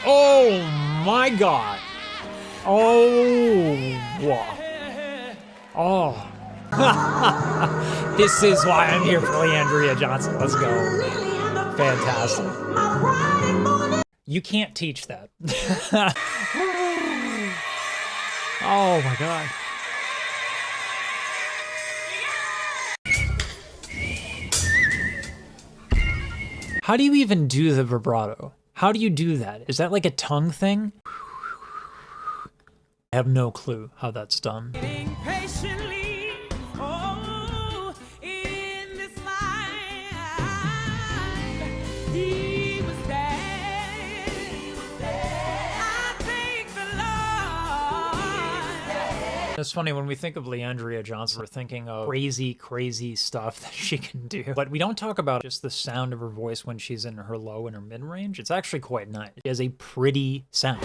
Oh my God. Oh. Oh. This is why I'm here for Leandria Johnson. Let's go. Fantastic. You can't teach that. Oh my God. How do you even do the vibrato? How do you do that? Is that like a tongue thing? I have no clue how that's done. It's funny, when we think of Leandria Johnson, we're thinking of crazy, crazy stuff that she can do. But we don't talk about just the sound of her voice when she's in her low and her mid-range. It's actually quite nice. She has a pretty sound.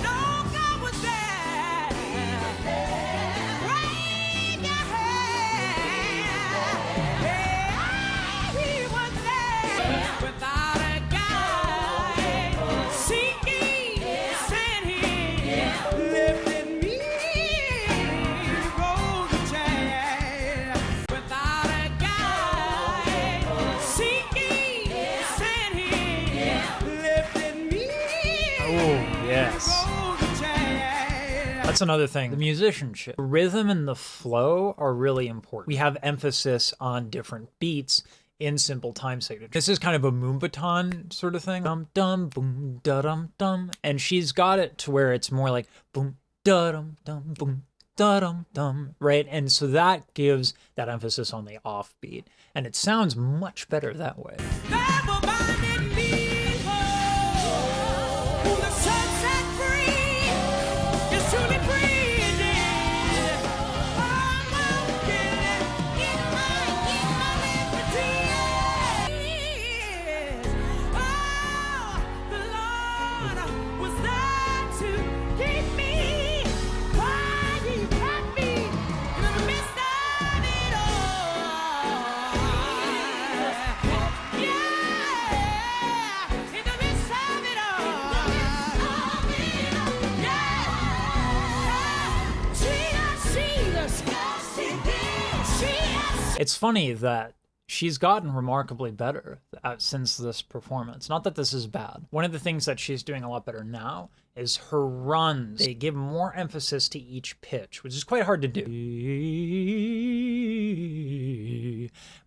That's another thing, the musicianship. The rhythm and the flow are really important. We have emphasis on different beats in simple time signature. This is kind of a Moombahton sort of thing. Dum dum boom da dum dum, and she's got it to where it's more like boom da dum dum boom da dum dum, right? And so that gives that emphasis on the offbeat, and it sounds much better that way. It's funny that she's gotten remarkably better since this performance. Not that this is bad. One of the things that she's doing a lot better now is her runs. They give more emphasis to each pitch, which is quite hard to do.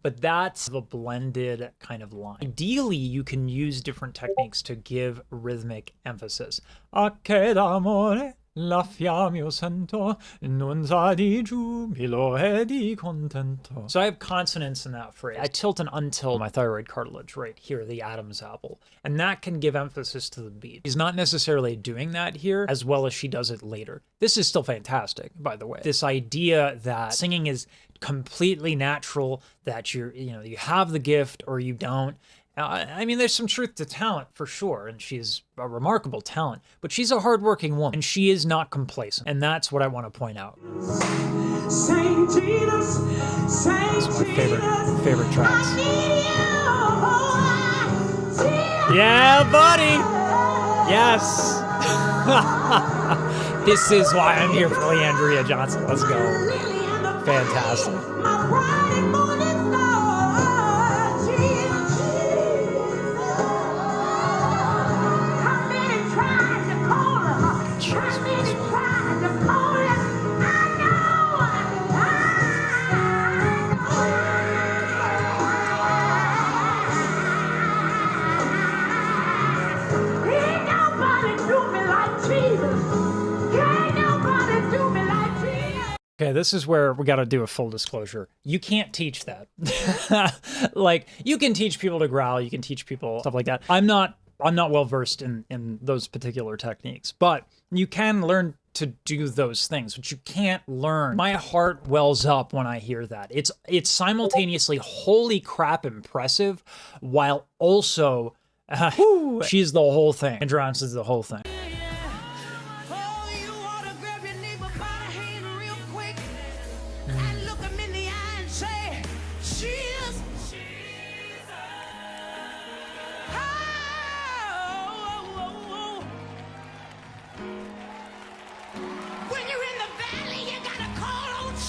But that's the blended kind of line. Ideally, you can use different techniques to give rhythmic emphasis. A che d'amore la fiamma io sento, non sa di giubilo e di contento. So I have consonants in that phrase. I tilt and untilt my thyroid cartilage right here, the Adam's apple, and that can give emphasis to the beat. She's not necessarily doing that here as well as she does it later. This is still fantastic, by the way. This idea that singing is completely natural, that you have the gift or you don't. I mean, there's some truth to talent for sure, and she's a remarkable talent, but she's a hardworking woman, and she is not complacent, and that's what I want to point out. Saint Jesus, Saint it's my favorite tracks. Yeah, buddy! Yes! This is why I'm here for Leandria Johnson. Let's go. Fantastic. Okay, this is where we got to do a full disclosure. You can't teach that. Like, you can teach people to growl, you can teach people stuff like that. I'm not well versed in those particular techniques, but you can learn to do those things, but you can't learn. My heart wells up when I hear that. It's simultaneously holy crap impressive, while also she's the whole thing. And Johnson is the whole thing.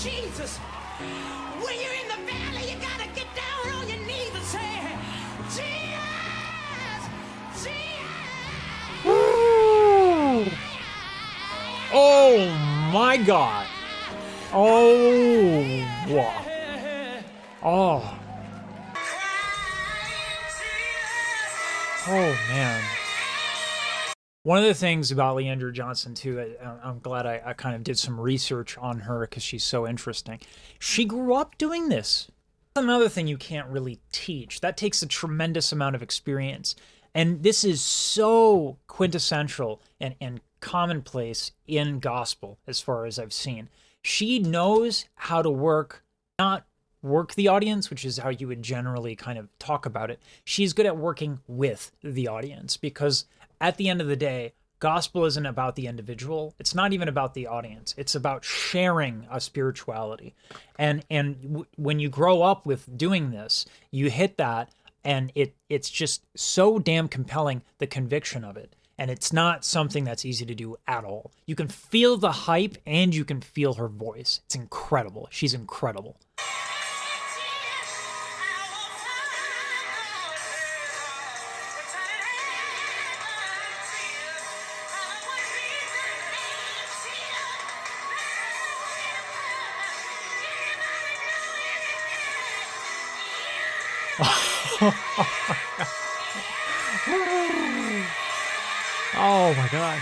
Jesus. When you're in the valley, you gotta get down on your knees and say, Jesus, Jesus. Woo! Oh my God. Oh. Wow. Oh. Oh man. One of the things about Leandra Johnson too, I'm glad I kind of did some research on her because she's so interesting. She grew up doing this. Another thing you can't really teach. That takes a tremendous amount of experience. And this is so quintessential and commonplace in gospel as far as I've seen. She knows how to work, not work the audience, which is how you would generally kind of talk about it. She's good at working with the audience because at the end of the day, gospel isn't about the individual. It's not even about the audience. It's about sharing a spirituality. And when you grow up with doing this, you hit that, and it's just so damn compelling, the conviction of it. And it's not something that's easy to do at all. You can feel the hype and you can feel her voice. It's incredible. She's incredible. Oh my God.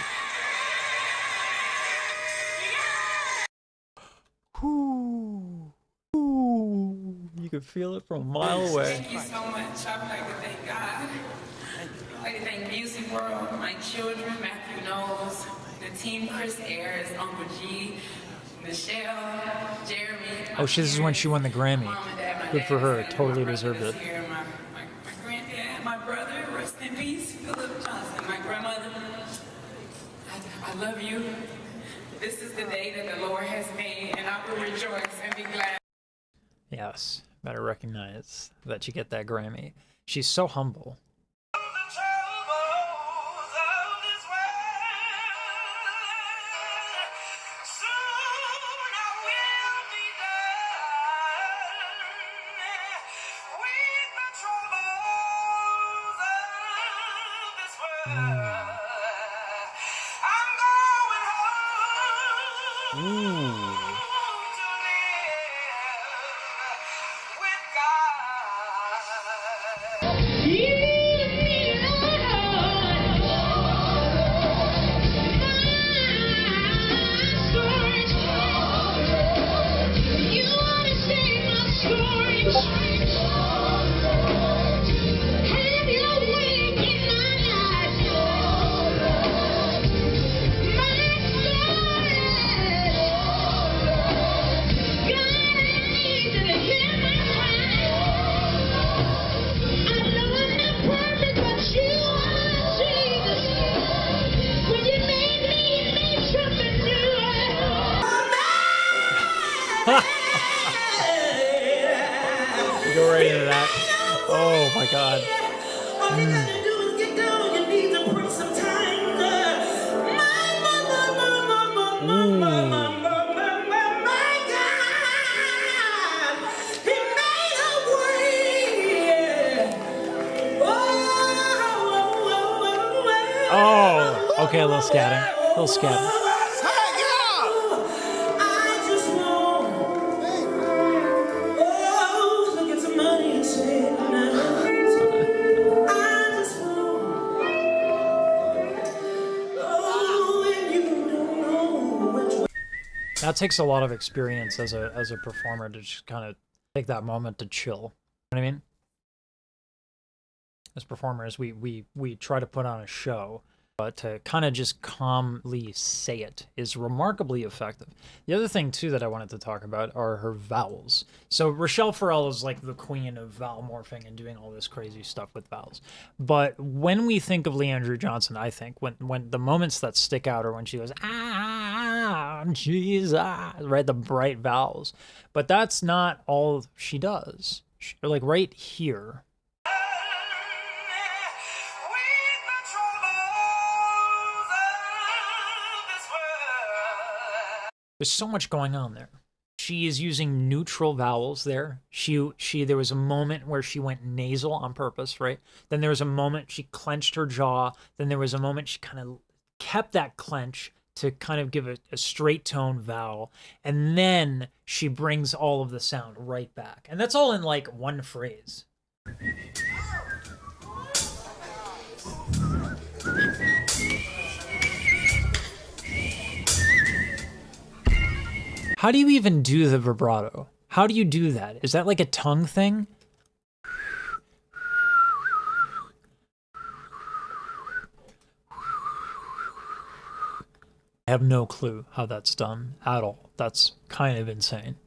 Ooh. Ooh. You can feel it from a mile away. Thank you so much. I would like to thank God. I'd like to thank Music World, my children, Matthew Knowles, the team, Chris Ayers, Uncle G, Michelle, Jeremy. Oh, this is when she won the Grammy. Good for her. Totally deserved it. My granddad, my brother, rest in peace, Philip Johnson, my grandmother. I love you. This is the day that the Lord has made, and I will rejoice and be glad. Yes, better recognize that you get that Grammy. She's so humble. Go right into that. Oh my God. All you gotta do is get down on your knees and pray sometimes. My God, He made a way. Oh, okay, a little scatting. A little scatting. That takes a lot of experience as a performer to just kind of take that moment to chill. You know what I mean? As performers, we try to put on a show, but to kind of just calmly say it is remarkably effective. The other thing too that I wanted to talk about are her vowels. So Rochelle Farrell is like the queen of vowel morphing and doing all this crazy stuff with vowels. But when we think of Leandra Johnson, I think when the moments that stick out are when she goes Jesus, right, the bright vowels. But that's not all she does. Like right here. There's so much going on there. she is using neutral vowels there. There was a moment where she went nasal on purpose, right? Then there was a moment she clenched her jaw. Then there was a moment she kind of kept that clench to kind of give a straight tone vowel. And then she brings all of the sound right back. And that's all in like one phrase. How do you even do the vibrato? How do you do that? Is that like a tongue thing? I have no clue how that's done at all. That's kind of insane.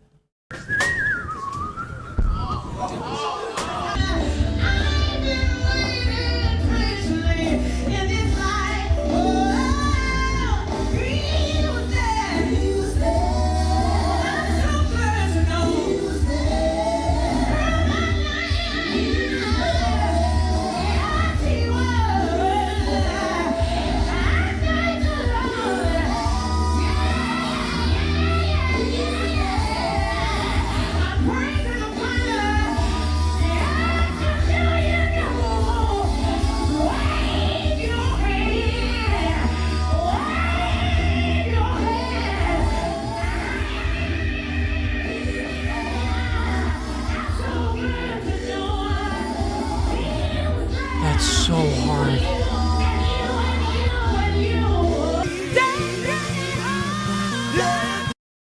That's so hard.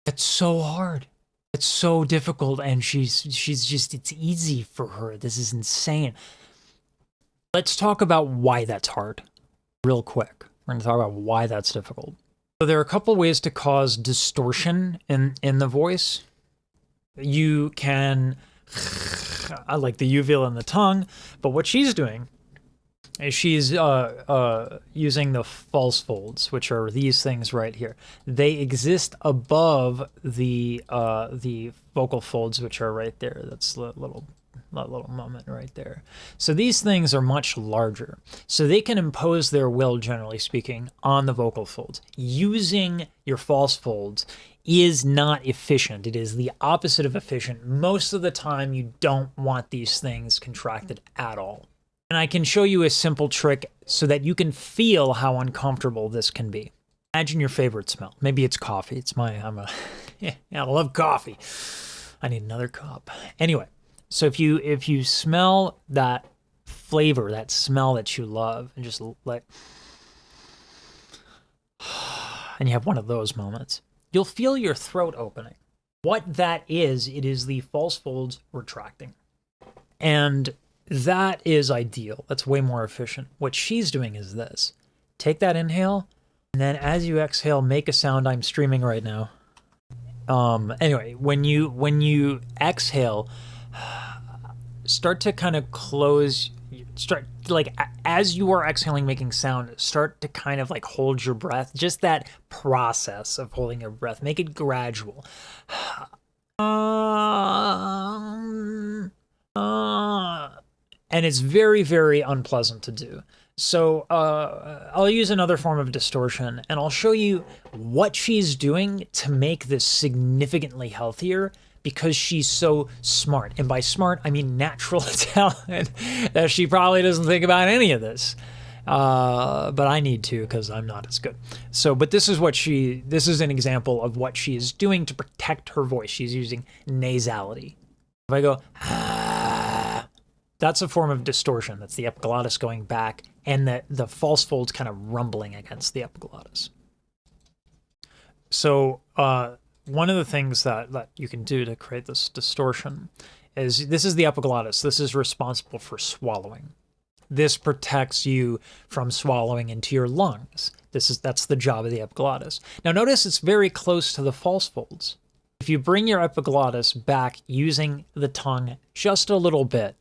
It's so hard. It's so difficult, and she's just, it's easy for her. This is insane. Let's talk about why that's hard real quick. We're going to talk about why that's difficult. So there are a couple ways to cause distortion in the voice. You can, I like the uveal in the tongue, but what she's doing is she's using the false folds, which are these things right here. They exist above the vocal folds, which are right there. That's that little moment right there. So these things are much larger. So they can impose their will, generally speaking, on the vocal folds. Using your false folds is not efficient. It is the opposite of efficient. Most of the time, you don't want these things contracted at all. And I can show you a simple trick so that you can feel how uncomfortable this can be. Imagine your favorite smell. Maybe it's coffee. I love coffee. I need another cup. Anyway, so if you smell that flavor, that smell that you love, and just like, and you have one of those moments, you'll feel your throat opening. What that is, it is the false folds retracting. And that is ideal. That's way more efficient. What she's doing is this. Take that inhale, and then as you exhale, make a sound. I'm streaming right now. Anyway, when you exhale, start to kind of close, start like as you are exhaling, making sound, start to kind of like hold your breath. Just that process of holding your breath. Make it gradual. And it's very, very unpleasant to do. So I'll use another form of distortion, and I'll show you what she's doing to make this significantly healthier, because she's so smart. And by smart, I mean natural talent, that she probably doesn't think about any of this. But I need to, because I'm not as good. So, but this is an example of what she is doing to protect her voice. She's using nasality. If I go, that's a form of distortion. That's the epiglottis going back, and the false folds kind of rumbling against the epiglottis. So one of the things that you can do to create this distortion is, this is the epiglottis. This is responsible for swallowing. This protects you from swallowing into your lungs. That's the job of the epiglottis. Now notice it's very close to the false folds. If you bring your epiglottis back using the tongue just a little bit,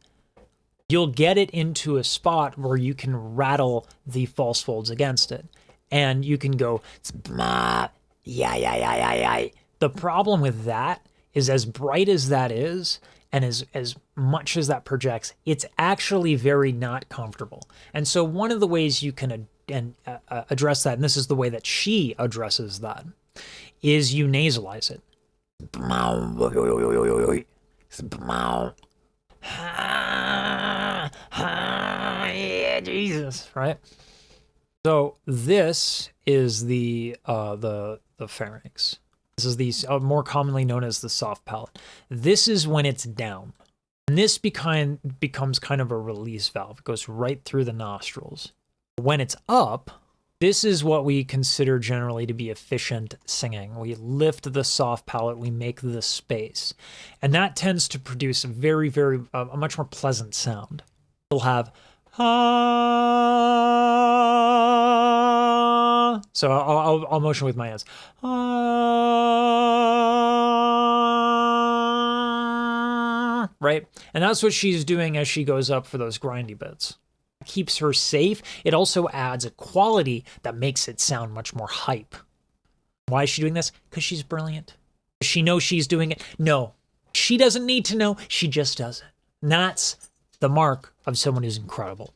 you'll get it into a spot where you can rattle the false folds against it. And you can go, yeah. The problem with that is, as bright as that is, and as much as that projects, it's actually very not comfortable. And so one of the ways you can address that, and this is the way that she addresses that, is you nasalize it. Yeah, Jesus, right? So this is the pharynx. This is the more commonly known as the soft palate. This is when it's down. And this becomes kind of a release valve. It goes right through the nostrils. When it's up, this is what we consider generally to be efficient singing. We lift the soft palate, we make the space. And that tends to produce a very, very, a much more pleasant sound. We'll have, ah. So I'll motion with my hands. Ah, right? And that's what she's doing as she goes up for those grindy bits. Keeps her safe. It also adds a quality that makes it sound much more hype. Why is she doing this? Because she's brilliant. Does she know she's doing it? No. She doesn't need to know. She just does it. And that's the mark of someone who's incredible.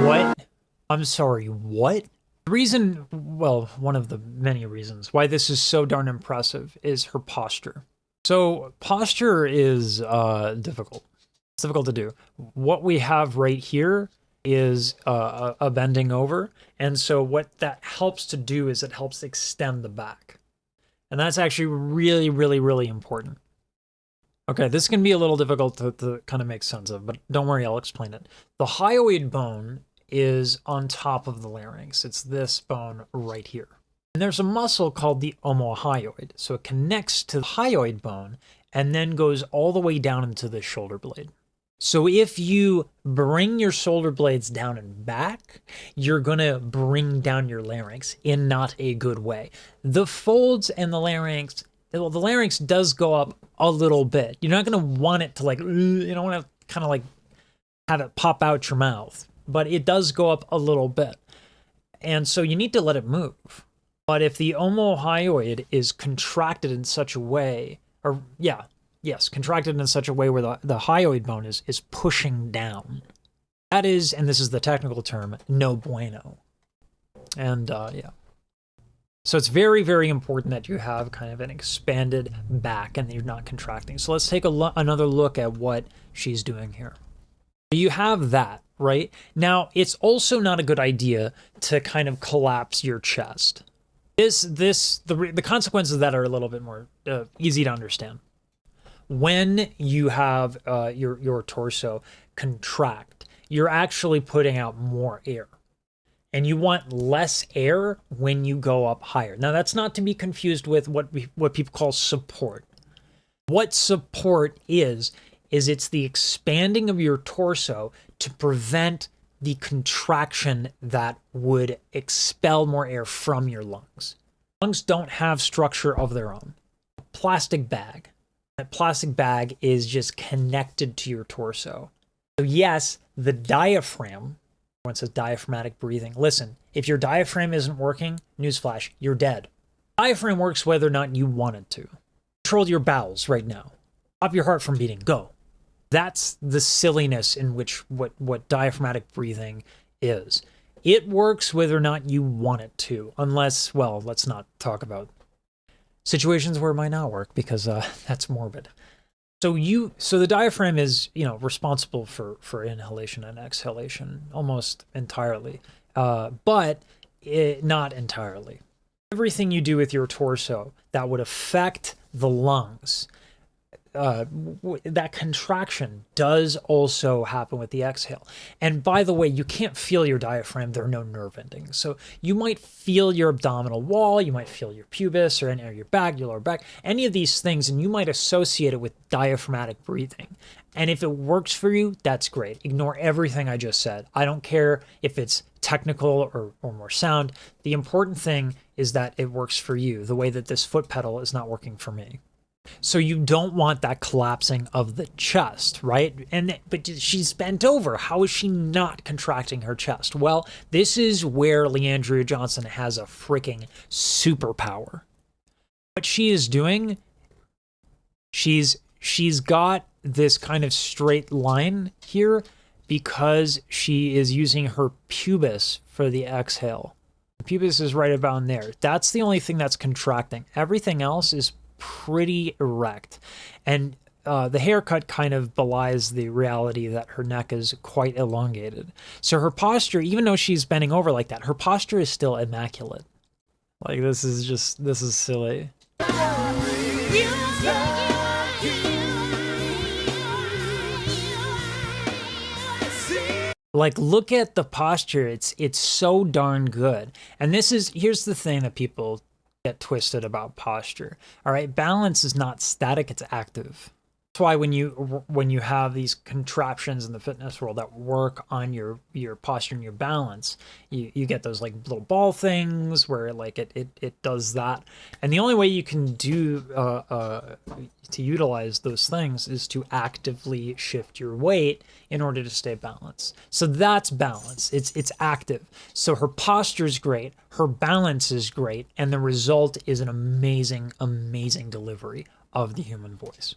What? I'm sorry, what? The reason, well, one of the many reasons why this is so darn impressive is her posture. So posture is difficult. It's difficult to do. What we have right here is a bending over. And so what that helps to do is it helps extend the back. And that's actually really, really, really important. Okay, this can be a little difficult to kind of make sense of, but don't worry, I'll explain it. The hyoid bone is on top of the larynx. It's this bone right here. And there's a muscle called the omohyoid. So it connects to the hyoid bone and then goes all the way down into the shoulder blade. So if you bring your shoulder blades down and back, you're going to bring down your larynx in not a good way. The folds and the larynx, well, the larynx does go up a little bit. You're not going to want it to like, you don't want to kind of like have it pop out your mouth, but it does go up a little bit. And so you need to let it move. But if the omohyoid is contracted in such a way, or contracted in such a way where the hyoid bone is pushing down, that is, and this is the technical term, no bueno. And so it's very, very important that you have kind of an expanded back and you're not contracting. So let's take another look at what she's doing here. You have that, right? Now, it's also not a good idea to kind of collapse your chest. The consequences of that are a little bit more easy to understand. When you have your torso contract, you're actually putting out more air. And you want less air when you go up higher. Now, that's not to be confused with what people call support. What support is it's the expanding of your torso to prevent the contraction that would expel more air from your lungs. Lungs don't have structure of their own. Plastic bag. That plastic bag is just connected to your torso. So yes, the diaphragm, everyone says diaphragmatic breathing. Listen, if your diaphragm isn't working, newsflash, you're dead. Diaphragm works whether or not you want it to. Control your bowels right now. Stop your heart from beating. Go. That's the silliness in which what diaphragmatic breathing is. It works whether or not you want it to, unless, well, let's not talk about situations where it might not work because that's morbid. So the diaphragm is, responsible for inhalation and exhalation almost entirely, but not entirely. Everything you do with your torso that would affect the lungs, that contraction does also happen with the exhale. And by the way, you can't feel your diaphragm. There are no nerve endings. So you might feel your abdominal wall, you might feel your pubis or your back, your lower back, any of these things, and you might associate it with diaphragmatic breathing. And if it works for you, that's great. Ignore everything I just said. I don't care if it's technical or more sound. The important thing is that it works for you, the way that this foot pedal is not working for me. So you don't want that collapsing of the chest, right? But she's bent over. How is she not contracting her chest? Well, this is where Leandria Johnson has a freaking superpower. What she is doing, she's got this kind of straight line here because she is using her pubis for the exhale. The pubis is right about there. That's the only thing that's contracting. Everything else is pretty erect, and the haircut kind of belies the reality that her neck is quite elongated. So her posture, even though she's bending over like that, her posture is still immaculate. Like, this is silly. Like, look at the posture. It's so darn good. And here's the thing that people get twisted about posture. All right, balance is not static, it's active. That's why when you have these contraptions in the fitness world that work on your posture and your balance, you get those like little ball things where like it does that. And the only way you can do to utilize those things is to actively shift your weight in order to stay balanced. So that's balance. It's active. So her posture is great, her balance is great, and the result is an amazing, amazing delivery of the human voice.